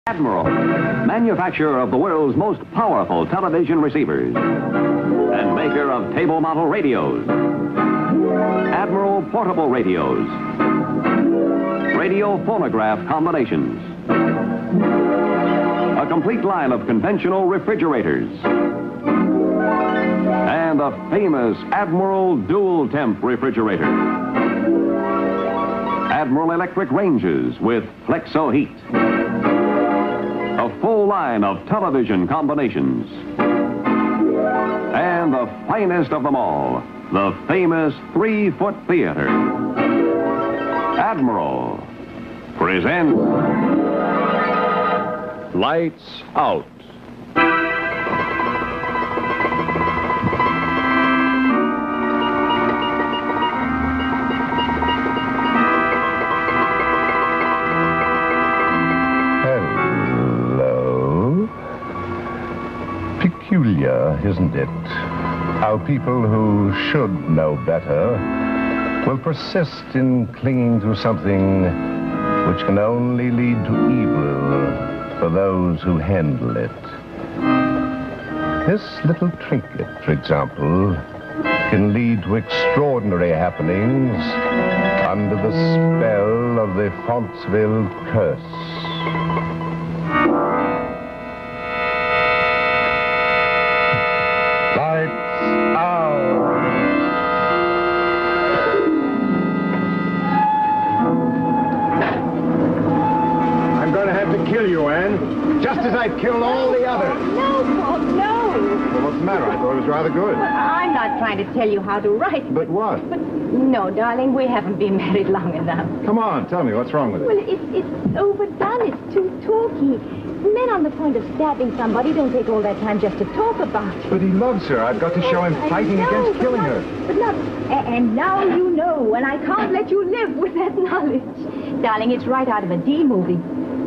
Admiral, manufacturer of the world's most powerful television receivers and maker of table model radios. Admiral portable radios, radio phonograph combinations, a complete line of conventional refrigerators, and a famous Admiral dual temp refrigerator. Admiral electric ranges with Flexo heat. A full line of television combinations. And the finest of them all, the famous 3-foot theater. Admiral presents Lights Out. Peculiar, isn't it? How people who should know better will persist in clinging to something which can only lead to evil for those who handle it. This little trinket, for example, can lead to extraordinary happenings under the spell of the Fonceville curse. Just as I've killed all the others. No, Paul, no. Well, what's the matter? I thought it was rather good. Well, I'm not trying to tell you how to write. But what? But no, darling, we haven't been married long enough. Come on, tell me, what's wrong with it? Well, it's overdone. It's too talky. Men on the point of stabbing somebody don't take all that time just to talk about it. But he loves her. I've got to show him fighting against killing her. But not... And now you know, and I can't let you live with that knowledge. Darling, it's right out of a D movie.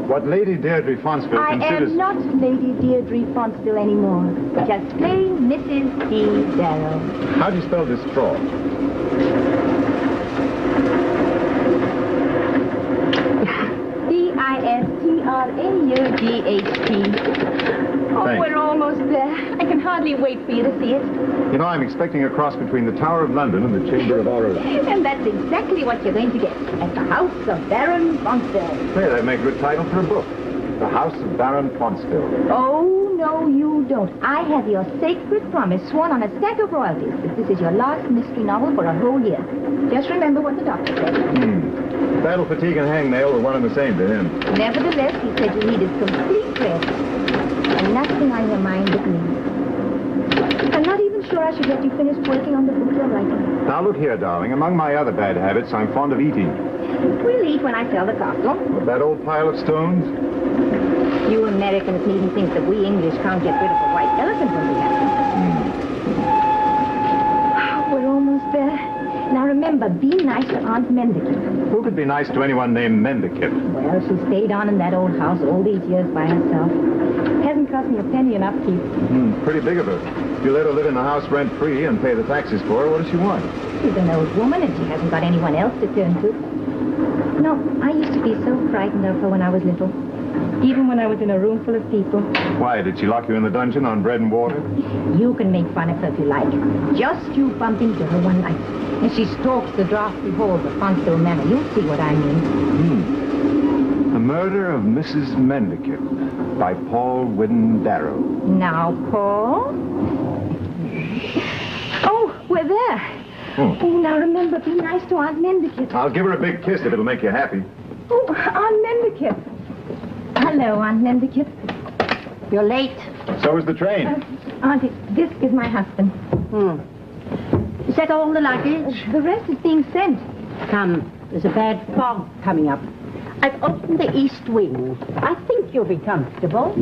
What Lady Deirdre Fonceville considers... I am not Lady Deirdre Fonceville anymore. Just plain Mrs. D. Darrow. How do you spell distraught? D-I-S-T-R-A-U-G-H-T. Oh, Thanks. we're almost there. I can hardly wait for you to see it. You know, I'm expecting a cross between the Tower of London and the Chamber of Horrors. And that's exactly what you're going to get at the House of Baron Fonceville. Hey, that'd make a good title for a book. The House of Baron Fonceville. Oh, no, you don't. I have your sacred promise sworn on a stack of royalties that this is your last mystery novel for a whole year. Just remember what the doctor said. Battle, fatigue, and hangnail were one and the same to him. Nevertheless, he said you needed complete rest. And nothing on your mind but me. I'm not even sure I should let you finish working on the book you're writing. Now, look here, darling. Among my other bad habits, I'm fond of eating. We'll eat when I sell the castle. With that old pile of stones? You Americans needn't think that we English can't get rid of a white elephant when we have to. We're almost there. Now remember, be nice to Aunt Mendicant. Who could be nice to anyone named Mendicant? Well, she stayed on in that old house all these years by herself. Hasn't cost me a penny in upkeep. Pretty big of her. If you let her live in the house rent-free and pay the taxes for her, what does she want? She's an old woman and she hasn't got anyone else to turn to. No, I used to be so frightened of her when I was little. Even when I was in a room full of people. Why, did she lock you in the dungeon on bread and water? You can make fun of her if you like. Just you bump into her one night, and she stalks the drafty halls of Fonceville Manor. You'll see what I mean. The Murder of Mrs. Mendicant by Paul Whidden Darrow. Now, Paul. Oh, we're there. Oh, now remember, be nice to Aunt Mendicant. I'll give her a big kiss if it'll make you happy. Oh, Aunt Mendicant. Hello, Aunt Mendicant. You're late. So is the train. Auntie, this is my husband. Is that all the luggage? The rest is being sent. Come, there's a bad fog coming up. I've opened the east wing. I think you'll be comfortable.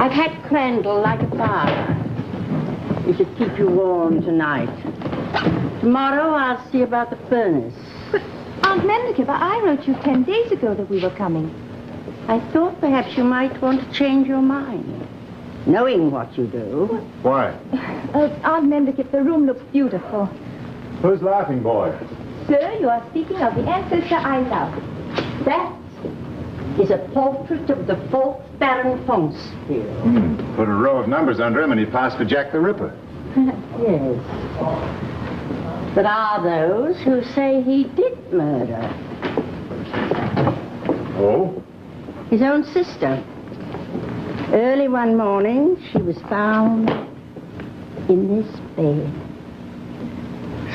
I've had Crandall like a father. He should keep you warm tonight. Tomorrow I'll see about the furnace. But, Aunt Mendicott, I wrote you 10 days ago that we were coming. I thought perhaps you might want to change your mind, knowing what you do. Why? Aunt Mendicott, the room looks beautiful. Who's laughing, boy? Sir, you are speaking of the ancestor I love. That is a portrait of the 4th Baron Fonceville. Put a row of numbers under him and he passed for Jack the Ripper. Yes. But are those who say he did murder Oh? his own sister. Early one morning, she was found in this bed,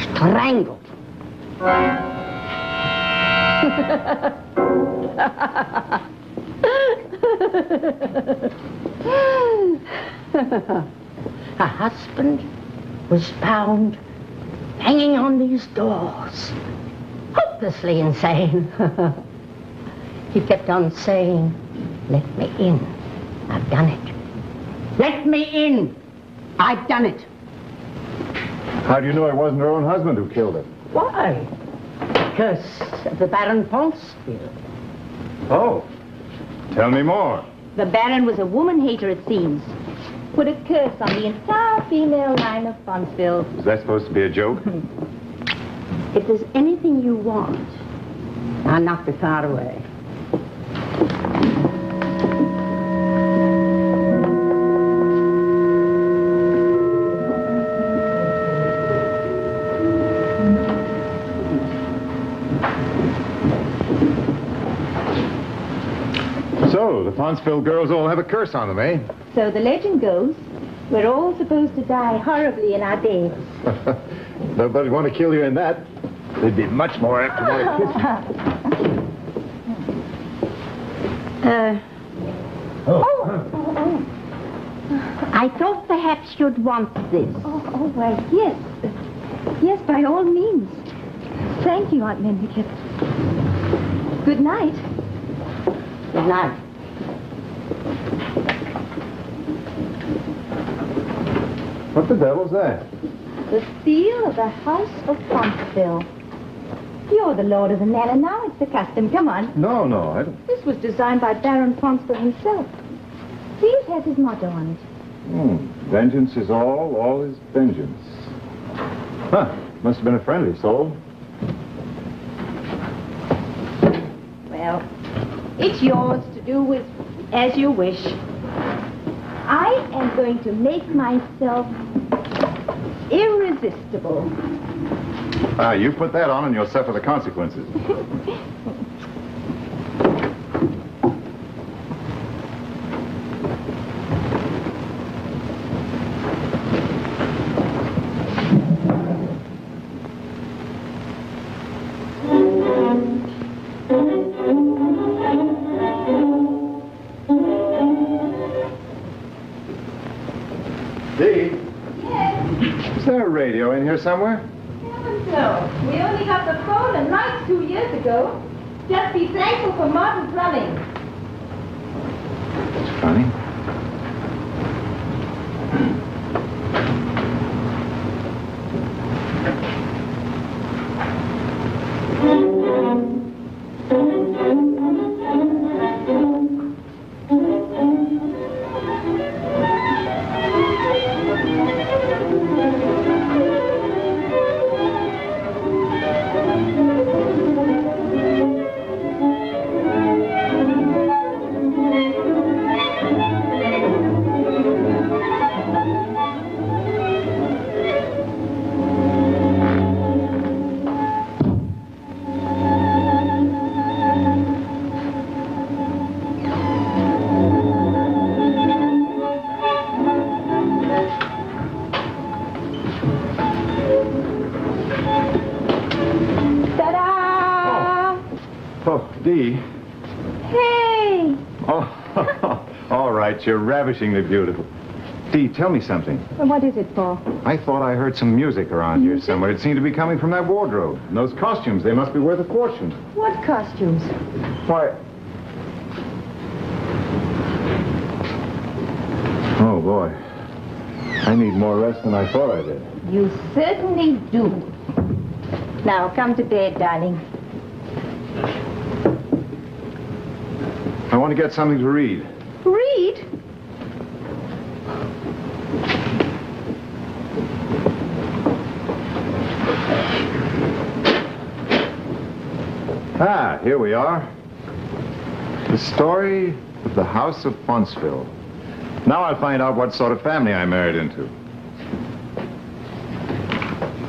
strangled. Her husband was found hanging on these doors, hopelessly insane. He kept on saying, "Let me in. I've done it. Let me in. I've done it." How do you know it wasn't her own husband who killed her? Why? Because of the Baron Fonceville. Oh. Tell me more. The Baron was a woman-hater, it seems. Put a curse on the entire female line of Fonceville. Is that supposed to be a joke? If there's anything you want, I'll not be far away. So, the Fonceville girls all have a curse on them, eh? So the legend goes, we're all supposed to die horribly in our days. Nobody want to kill you in that. They'd be much more apt to want to kiss you. I thought perhaps you'd want this. Oh, well, yes. Yes, by all means. Thank you, Aunt Mendicott. Good night. Good night. What the devil's that? The seal of the House of Fonceville. You're the lord of the manor now. It's the custom. Come on. No, I don't. This was designed by Baron Fonceville himself. See, it has his motto on it. Vengeance is all is vengeance. Huh. Must have been a friendly soul. Well, it's yours to do with as you wish. I am going to make myself irresistible. You put that on and you'll suffer the consequences. Dee? Yes, Is there a radio in here somewhere? heavens no. We only got the phone and lights 2 years ago. Just be thankful for modern plumbing. It's funny. Dee. Hey! Oh, all right, you're ravishingly beautiful. Dee, tell me something. What is it, Paul? I thought I heard some music around here somewhere. It seemed to be coming from that wardrobe. And those costumes, they must be worth a fortune. What costumes? Why... boy. I need more rest than I thought I did. You certainly do. Now, come to bed, darling. I want to get something to read. Read? Ah, here we are. The story of the House of Fonceville. Now I'll find out what sort of family I married into.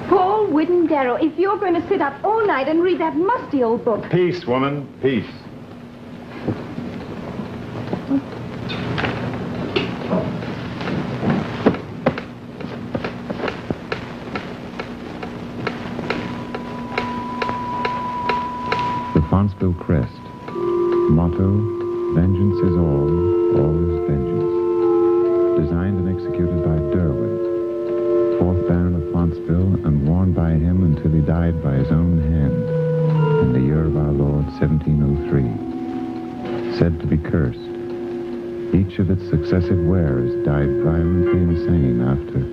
Paul Whittendarrow, if you're going to sit up all night and read that musty old book. Peace, woman, peace. The Fonceville crest. Motto, vengeance is all is vengeance. Designed and executed by Derwent, 4th Baron of Fonceville, and worn by him until he died by his own hand in the year of our Lord, 1703. Said to be cursed. Each of its successive wearers died violently insane after.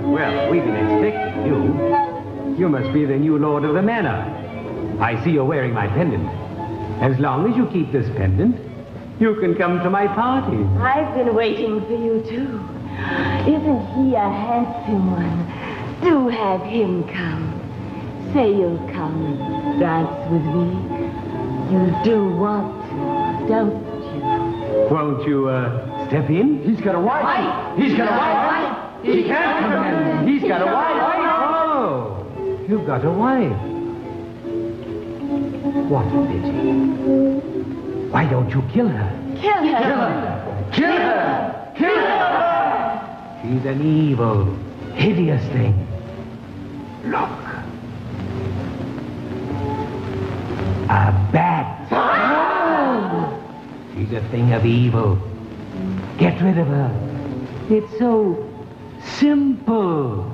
Well, we've been expecting you. You must be the new lord of the manor. I see you're wearing my pendant. As long as you keep this pendant, you can come to my party. I've been waiting for you, too. Isn't he a handsome one? Do have him come. Say you'll come and dance with me. You do want to, don't you? Won't you, step in? He's got a wife. He's got a wife. He can't come in. He's got a wife. Oh, you've got a wife. What a pity. Why don't you kill her? Kill her. Kill her. Kill her. Kill her. She's an evil, hideous thing. Look. A bat. She's a thing of evil. Get rid of her. It's so simple.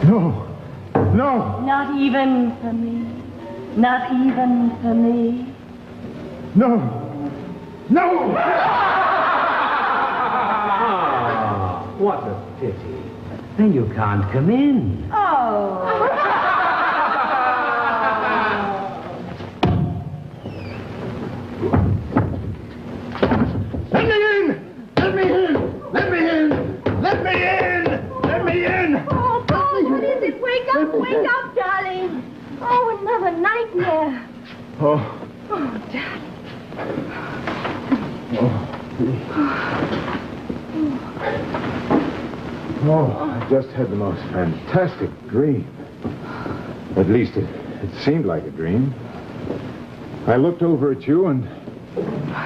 No. No. Not even for me. Not even for me. No. No. Oh, what a pity. Then you can't come in. Oh. Let me in! Let me in! Let me in! Let me in! Let me in! Oh, Paul, what is it? Wake up, darling. Oh, another nightmare. Oh. Oh, darling. Oh, I just had the most fantastic dream. At least it seemed like a dream. I looked over at you and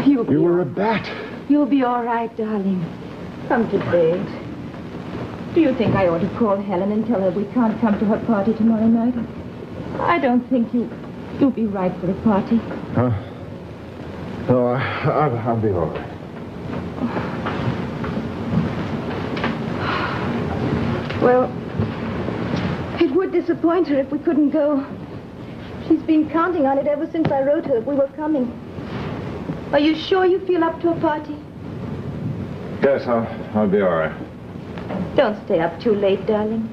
you were a bat. You'll be all right, darling. Come to bed. Do you think I ought to call Helen and tell her we can't come to her party tomorrow night? I don't think you'll be right for a party. Huh? No, I'll be all right. Well, it would disappoint her if we couldn't go. She's been counting on it ever since I wrote her that we were coming. Are you sure you feel up to a party? Yes, I'll be all right. Don't stay up too late, darling.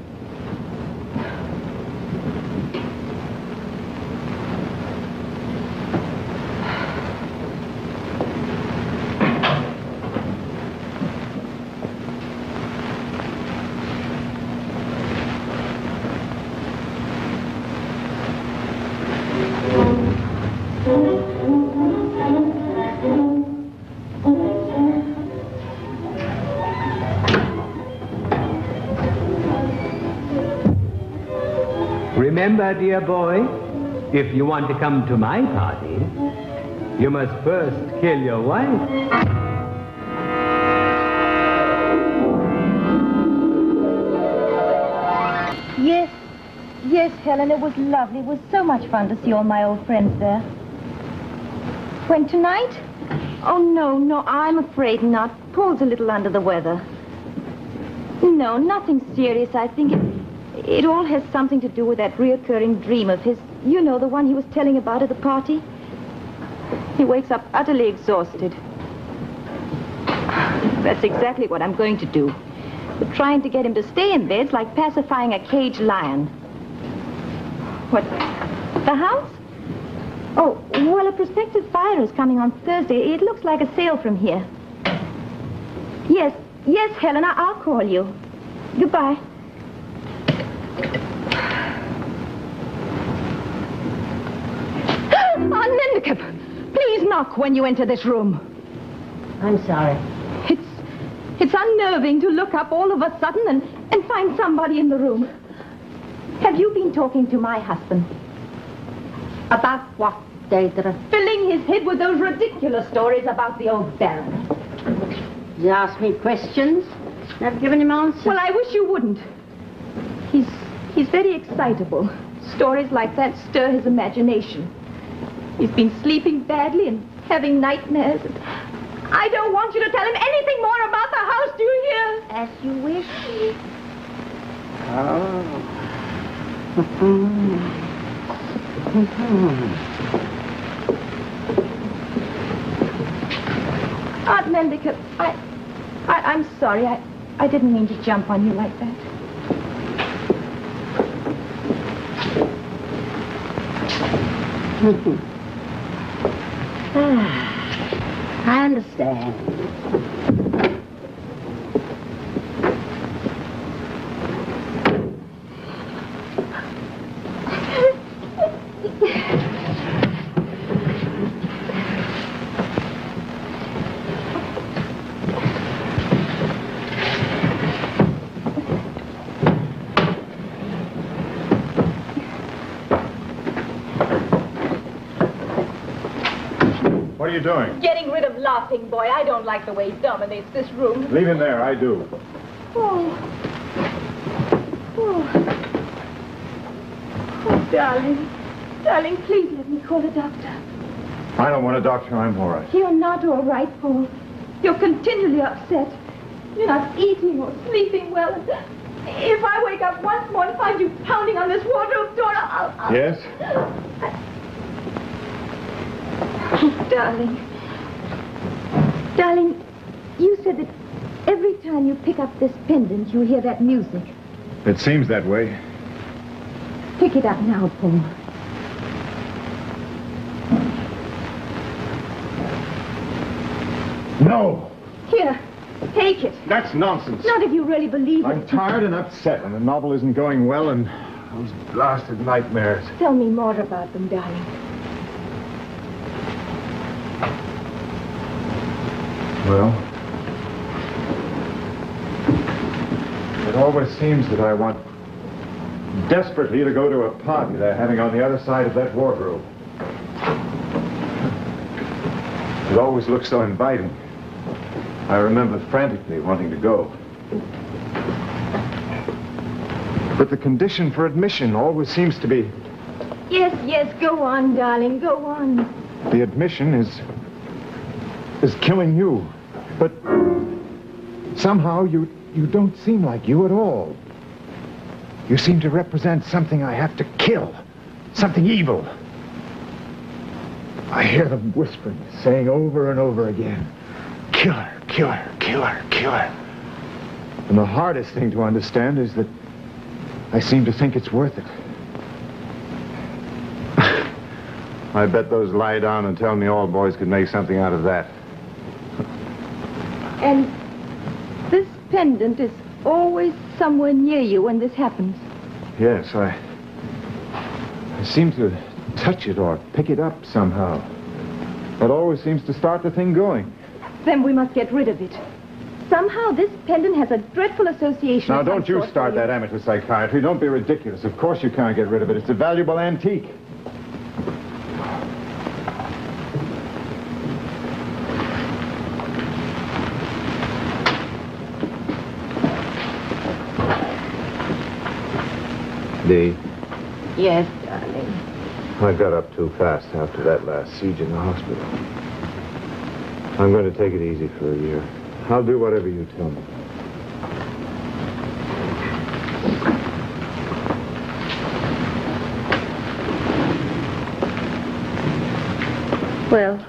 Remember, dear boy, if you want to come to my party, you must first kill your wife. Yes, Helen, it was lovely. It was so much fun to see all my old friends there. When tonight? Oh, no, I'm afraid not. Paul's a little under the weather. No, nothing serious. I think it all has something to do with that reoccurring dream of his. You know, the one he was telling about at the party. He wakes up utterly exhausted. That's exactly what I'm going to do. But trying to get him to stay in bed's like pacifying a caged lion. What? The house? Oh, well, a prospective fire is coming on Thursday. It looks like a sail from here. Yes, Helen, I'll call you. Goodbye. Aunt Mendicott, please knock when you enter this room. I'm sorry. It's unnerving to look up all of a sudden and find somebody in the room. Have you been talking to my husband? About what, Deirdre? Filling his head with those ridiculous stories about the old Baron. You ask me questions. I've given him answers. Well, I wish you wouldn't. He's very excitable. Stories like that stir his imagination. He's been sleeping badly and having nightmares. I don't want you to tell him anything more about the house, do you hear? As you wish. Oh. Aunt Mendicott, I'm sorry. I didn't mean to jump on you like that. I understand. What are you doing? Getting rid of Laughing Boy. I don't like the way he dominates this room. Leave him there, I do. Oh, darling. Darling, please let me call a doctor. I don't want a doctor, I'm all right. You're not all right, Paul. You're continually upset. You're not eating or sleeping well. If I wake up once more and find you pounding on this wardrobe door, I'll... Yes? Oh, darling. Darling, you said that every time you pick up this pendant, you hear that music. It seems that way. Pick it up now, Paul. No! Here, take it. That's nonsense. Not if you really believe it. I'm tired and upset, and the novel isn't going well, and those blasted nightmares. Tell me more about them, darling. Well, it always seems that I want desperately to go to a party they're having on the other side of that wardrobe. It always looks so inviting. I remember frantically wanting to go. But the condition for admission always seems to be... Yes, go on, darling, go on. The admission is killing you. But somehow you don't seem like you at all. You seem to represent something I have to kill. Something evil. I hear them whispering, saying over and over again, kill her, kill her, kill her, kill her. And the hardest thing to understand is that I seem to think it's worth it. I bet those lie down and tell me all boys could make something out of that. And this pendant is always somewhere near you when this happens. Yes, I seem to touch it or pick it up somehow. That always seems to start the thing going. Then we must get rid of it. Somehow this pendant has a dreadful association. Now, of some don't you sort start for you. that amateur psychiatry. Don't be ridiculous. Of course you can't get rid of it. It's a valuable antique. Dee, Yes, darling. I got up too fast after that last siege in the hospital. I'm going to take it easy for a year. I'll do whatever you tell me. Well,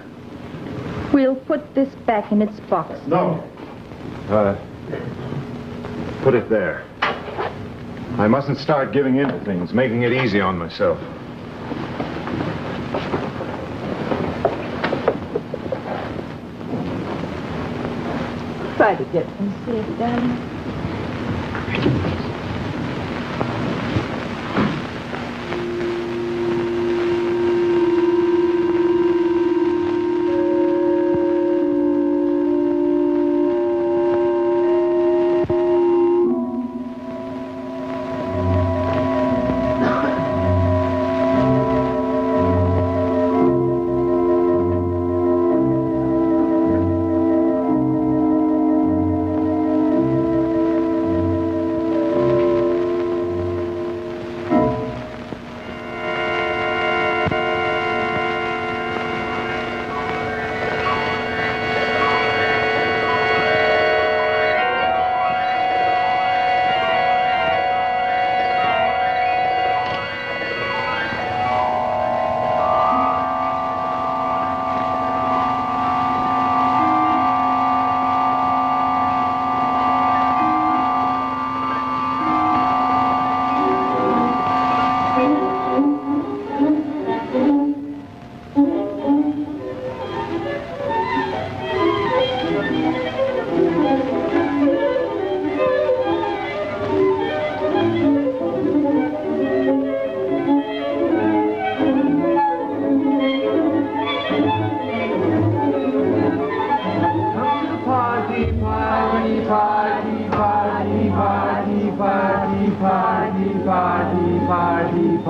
we'll put this back in its box. No. Put it there. I mustn't start giving in to things, making it easy on myself. Try to get some sleep, darling.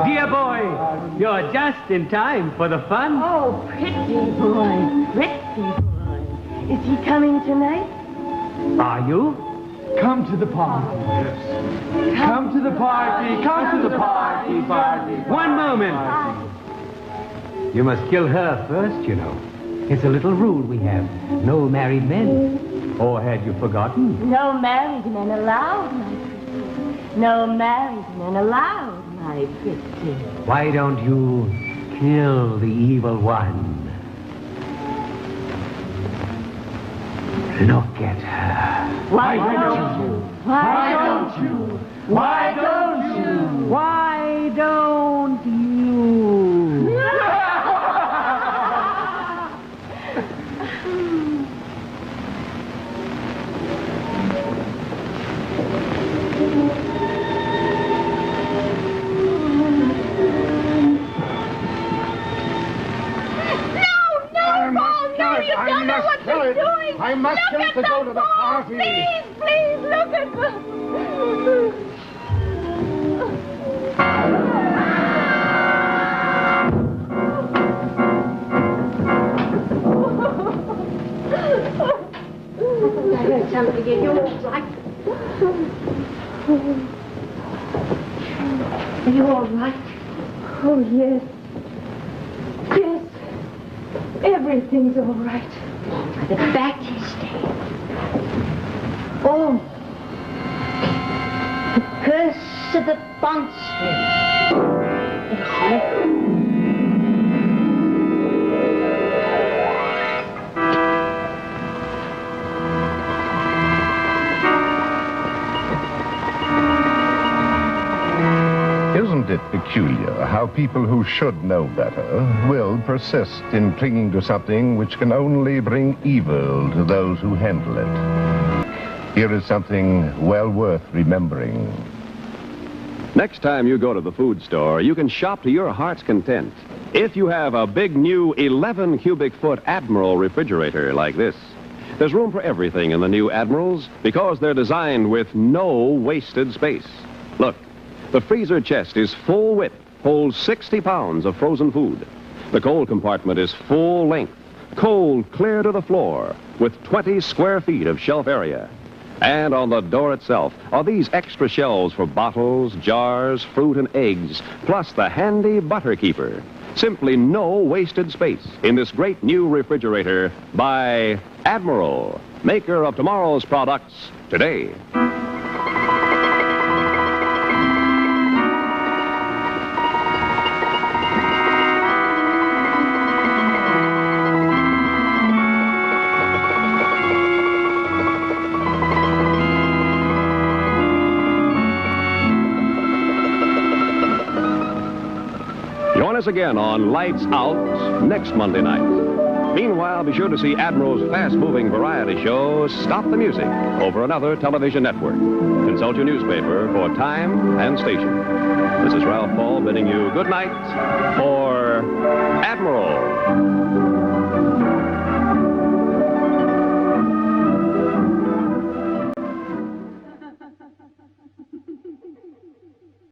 Dear boy, you're just in time for the fun. Oh, pretty boy, pretty boy. Is he coming tonight? Are you? Come to the party. Come to the party. Come to the party. One moment. You must kill her first, you know. It's a little rule we have. No married men. Or had you forgotten? No married men allowed, my pretty. No married men allowed, my pretty. Why don't you kill the evil one? Look at her. Why don't you? Why don't you? Why don't you? Why don't you? I must kill it to go to the party. Please, look at them. I heard somebody get you all right. Are you all right? Oh, yes. Yes. Everything's all right. The back is dead. Oh. The curse of the Fonceville. Yes, Isn't it peculiar how people who should know better will persist in clinging to something which can only bring evil to those who handle it? Here is something well worth remembering. Next time you go to the food store, you can shop to your heart's content if you have a big new 11 cubic foot Admiral refrigerator like this. There's room for everything in the new Admirals because they're designed with no wasted space. Look, the freezer chest is full width, holds 60 pounds of frozen food. The cold compartment is full length, cold clear to the floor, with 20 square feet of shelf area. And on the door itself are these extra shelves for bottles, jars, fruit, and eggs, plus the handy butter keeper. Simply no wasted space in this great new refrigerator by Admiral, maker of tomorrow's products today. Join us again on Lights Out next Monday night. Meanwhile, be sure to see Admiral's fast-moving variety show, Stop the Music, over another television network. Consult your newspaper for time and station. This is Ralph Paul bidding you good night for Admiral.